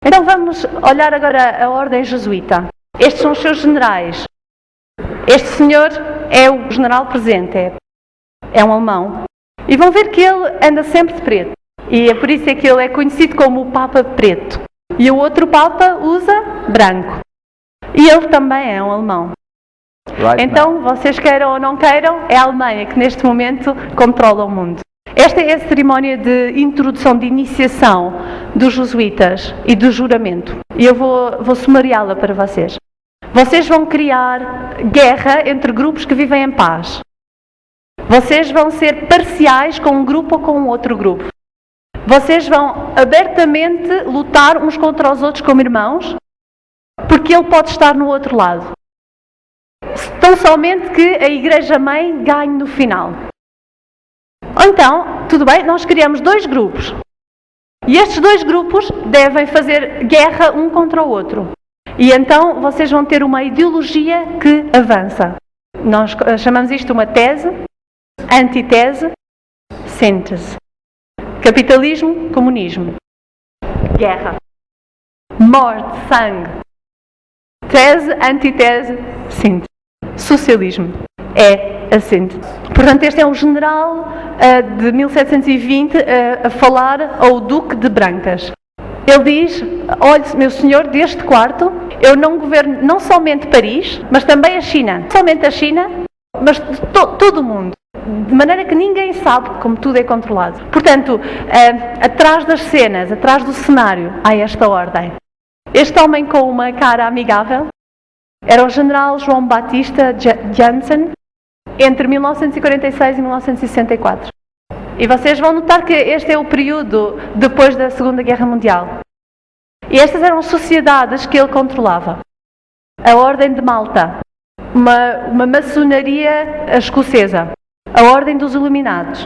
Então vamos olhar agora a ordem jesuíta. Estes são os seus generais. Este senhor é o general presente, é um alemão. E vão ver que ele anda sempre de preto. E é por isso que ele é conhecido como o Papa Preto. E o outro Papa usa branco. E ele também é um alemão. Então, vocês queiram ou não queiram, é a Alemanha que neste momento controla o mundo. Esta é a cerimónia de introdução, de iniciação dos jesuítas e do juramento. E eu vou sumariá-la para vocês. Vocês vão criar guerra entre grupos que vivem em paz. Vocês vão ser parciais com um grupo ou com outro grupo. Vocês vão abertamente lutar uns contra os outros como irmãos, porque ele pode estar no outro lado. Tão somente que a Igreja-mãe ganhe no final. Então, tudo bem, nós criamos 2 grupos. E estes 2 grupos devem fazer guerra um contra o outro. E então vocês vão ter uma ideologia que avança. Nós chamamos isto uma tese, antitese, síntese. Capitalismo, comunismo. Guerra. Morte, sangue. Tese, antitese, síntese. Socialismo. É a síntese. Portanto, este é um general de 1720 a falar ao Duque de Brancas. Ele diz, olhe, meu senhor, deste quarto, eu não governo não somente Paris, mas também a China. Não somente a China, mas todo o mundo. De maneira que ninguém sabe como tudo é controlado. Portanto, atrás das cenas, atrás do cenário, há esta ordem. Este homem com uma cara amigável era o general João Batista Jansen, entre 1946 e 1964. E vocês vão notar que este é o período depois da Segunda Guerra Mundial. E estas eram sociedades que ele controlava. A Ordem de Malta, uma maçonaria escocesa, a Ordem dos Iluminados,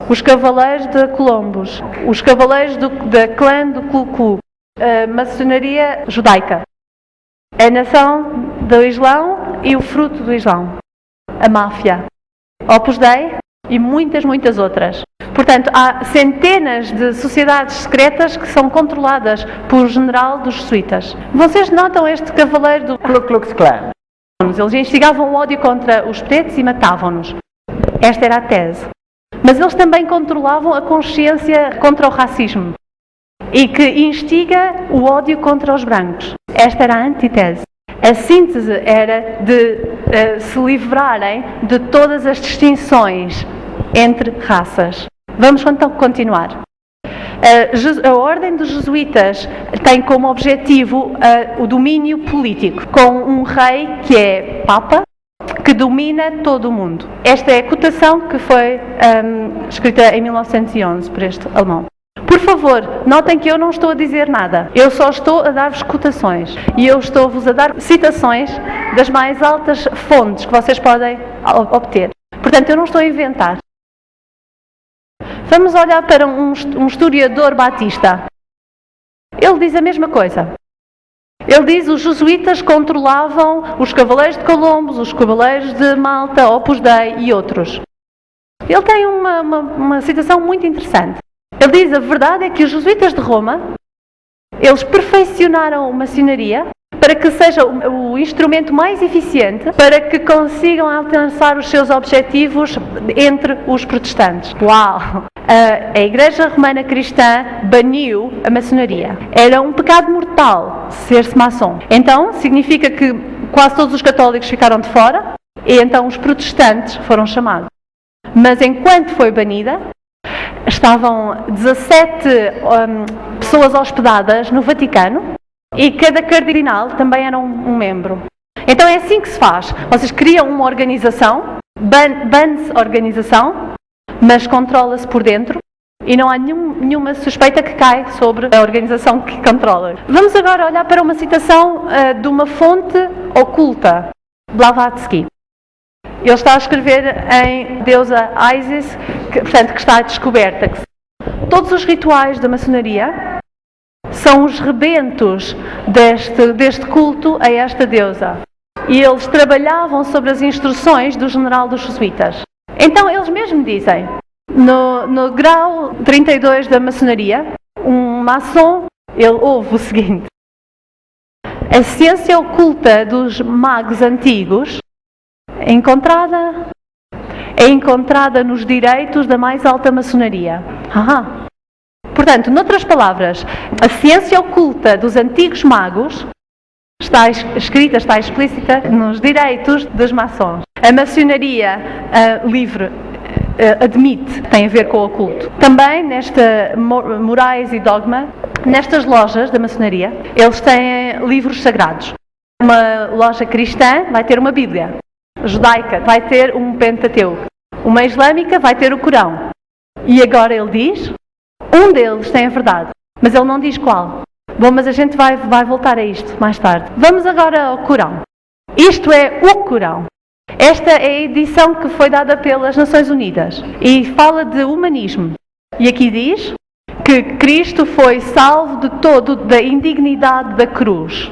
os Cavaleiros de Colombos, os Cavaleiros da clã do Ku Klux, a maçonaria judaica, a nação do Islão e o fruto do Islão, a máfia, Opus Dei e muitas outras. Portanto, há centenas de sociedades secretas que são controladas por general dos jesuítas. Vocês notam este cavaleiro do Ku Klux Klan? Eles instigavam o ódio contra os pretos e matavam-nos. Esta era a tese. Mas eles também controlavam a consciência contra o racismo e que instiga o ódio contra os brancos. Esta era a antítese. A síntese era de se livrarem de todas as distinções entre raças. Vamos então continuar. A Ordem dos Jesuítas tem como objetivo o domínio político, com um rei que é Papa, que domina todo o mundo. Esta é a cotação que foi escrita em 1911 por este alemão. Por favor, notem que eu não estou a dizer nada. Eu só estou a dar-vos cotações. E eu estou-vos a dar citações das mais altas fontes que vocês podem obter. Portanto, eu não estou a inventar. Vamos olhar para um historiador batista. Ele diz a mesma coisa. Ele diz que os jesuítas controlavam os Cavaleiros de Colombos, os Cavaleiros de Malta, Opus Dei e outros. Ele tem uma citação muito interessante. Ele diz, a verdade é que os jesuítas de Roma, eles perfeccionaram a maçonaria para que seja o instrumento mais eficiente para que consigam alcançar os seus objetivos entre os protestantes. Uau! A Igreja Romana Cristã baniu a maçonaria. Era um pecado mortal ser-se maçom. Então, significa que quase todos os católicos ficaram de fora e então os protestantes foram chamados. Mas enquanto foi banida, estavam 17 pessoas hospedadas no Vaticano e cada cardinal também era um membro. Então é assim que se faz. Vocês criam uma organização, ban-se a organização, mas controla-se por dentro e não há nenhuma suspeita que cai sobre a organização que controla. Vamos agora olhar para uma citação de uma fonte oculta, Blavatsky. Ele está a escrever em deusa Isis, que está descoberta. Todos os rituais da maçonaria são os rebentos deste culto a esta deusa. E eles trabalhavam sobre as instruções do general dos jesuítas. Então eles mesmos dizem, no grau 32 da maçonaria, um maçom ele ouve o seguinte: a ciência oculta dos magos antigos é encontrada nos direitos da mais alta maçonaria. Portanto, noutras palavras, a ciência oculta dos antigos magos está escrita, está explícita nos direitos dos maçons. A maçonaria livre admite, tem a ver com o oculto. Também nesta Morais e Dogma, nestas lojas da maçonaria, eles têm livros sagrados. Uma loja cristã vai ter uma Bíblia, judaica vai ter um Pentateuco, uma islâmica vai ter o Corão. E agora ele diz, um deles tem a verdade, mas ele não diz qual. Bom, mas a gente vai voltar a isto mais tarde. Vamos agora ao Corão. Isto é o Corão. Esta é a edição que foi dada pelas Nações Unidas e fala de humanismo. E aqui diz que Cristo foi salvo de todo da indignidade da cruz.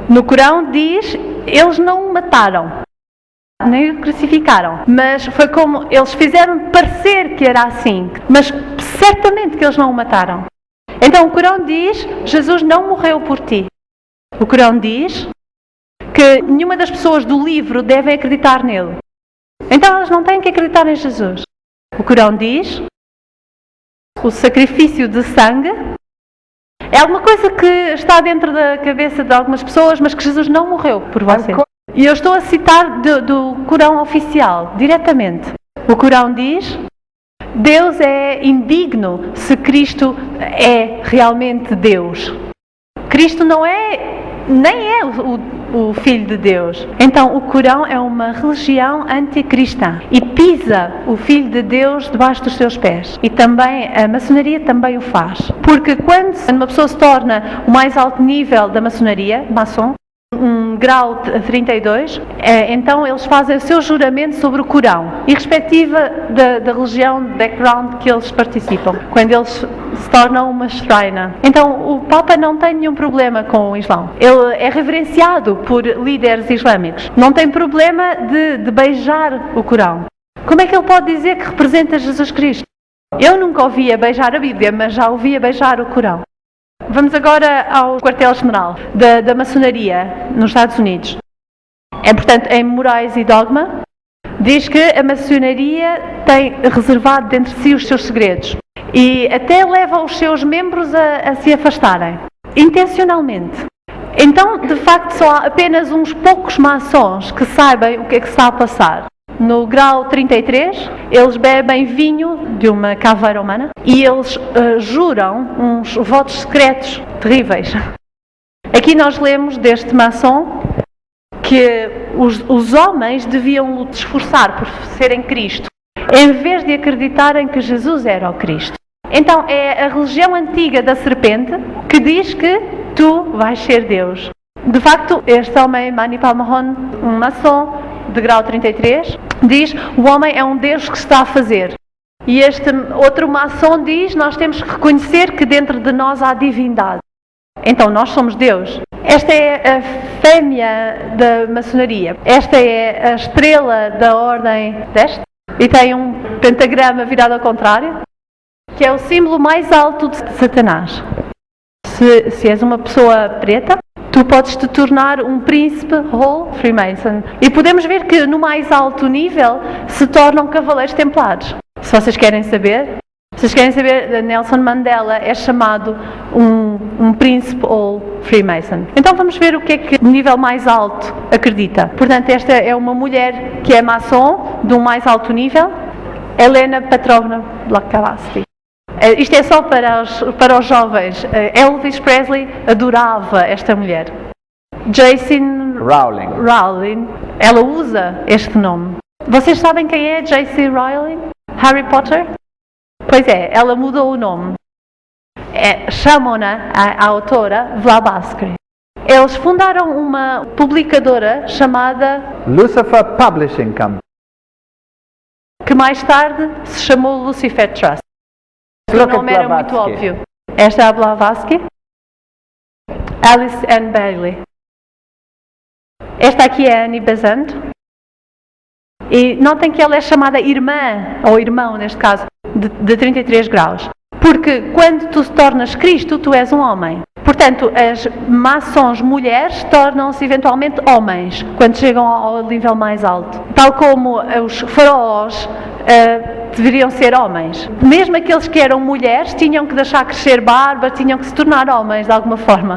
No Corão diz, eles não o mataram, nem o crucificaram, mas foi como eles fizeram parecer que era assim, mas certamente que eles não o mataram. Então o Corão diz, Jesus não morreu por ti. O Corão diz que nenhuma das pessoas do livro deve acreditar nele. Então elas não têm que acreditar em Jesus. O Corão diz, o sacrifício de sangue é alguma coisa que está dentro da cabeça de algumas pessoas, mas que Jesus não morreu por você. E eu estou a citar do Corão oficial, diretamente. O Corão diz, Deus é indigno se Cristo é realmente Deus. Cristo não é, nem é o Filho de Deus. Então o Corão é uma religião anticristã e pisa o Filho de Deus debaixo dos seus pés. E também a maçonaria também o faz. Porque quando uma pessoa se torna o mais alto nível da maçonaria, maçom, um grau 32, então eles fazem o seu juramento sobre o Corão, irrespectiva da religião, background que eles participam, quando eles se tornam uma shrina. Então o Papa não tem nenhum problema com o Islão. Ele é reverenciado por líderes islâmicos. Não tem problema de beijar o Corão. Como é que ele pode dizer que representa Jesus Cristo? Eu nunca ouvia beijar a Bíblia, mas já ouvia beijar o Corão. Vamos agora ao quartel-general da maçonaria nos Estados Unidos. Portanto, em Morais e Dogma, diz que a maçonaria tem reservado dentro de si os seus segredos e até leva os seus membros a se afastarem, intencionalmente. Então, de facto, só há apenas uns poucos maçons que saibam o que é que se está a passar. No grau 33, eles bebem vinho de uma caveira humana e eles juram uns votos secretos terríveis. Aqui nós lemos deste maçom que os homens deviam se esforçar por serem Cristo, em vez de acreditarem que Jesus era o Cristo. Então é a religião antiga da serpente que diz que tu vais ser Deus. De facto, este homem, Mani Padme Hum, um maçom de grau 33, diz, o homem é um Deus que está a fazer. E este outro maçom diz, nós temos que reconhecer que dentro de nós há divindade. Então nós somos Deus. Esta é a fêmea da maçonaria. Esta é a estrela da ordem deste. E tem um pentagrama virado ao contrário, que é o símbolo mais alto de Satanás. Se és uma pessoa preta, tu podes te tornar um príncipe ou Freemason. E podemos ver que no mais alto nível se tornam cavaleiros templados. Se vocês querem saber, Nelson Mandela é chamado um príncipe ou Freemason. Então vamos ver o que é que o nível mais alto acredita. Portanto, esta é uma mulher que é maçom, de um mais alto nível, Helena Petrovna Blavatsky. Isto é só para os jovens. Elvis Presley adorava esta mulher. J.C. Rowling, ela usa este nome. Vocês sabem quem é J.C. Rowling? Harry Potter? Pois é, ela mudou o nome. Chamam-na, a autora, Blavatsky. Eles fundaram uma publicadora chamada Lucifer Publishing Company, que mais tarde se chamou Lucifer Trust. O nome era muito óbvio. Esta é a Blavatsky. Alice Ann Bailey. Esta aqui é a Annie Besant. E notem que ela é chamada irmã, ou irmão neste caso, de 33 graus. Porque quando tu te tornas Cristo, tu és um homem. Portanto, as maçons mulheres tornam-se eventualmente homens, quando chegam ao nível mais alto. Tal como os faraós deveriam ser homens. Mesmo aqueles que eram mulheres tinham que deixar crescer barba, tinham que se tornar homens de alguma forma.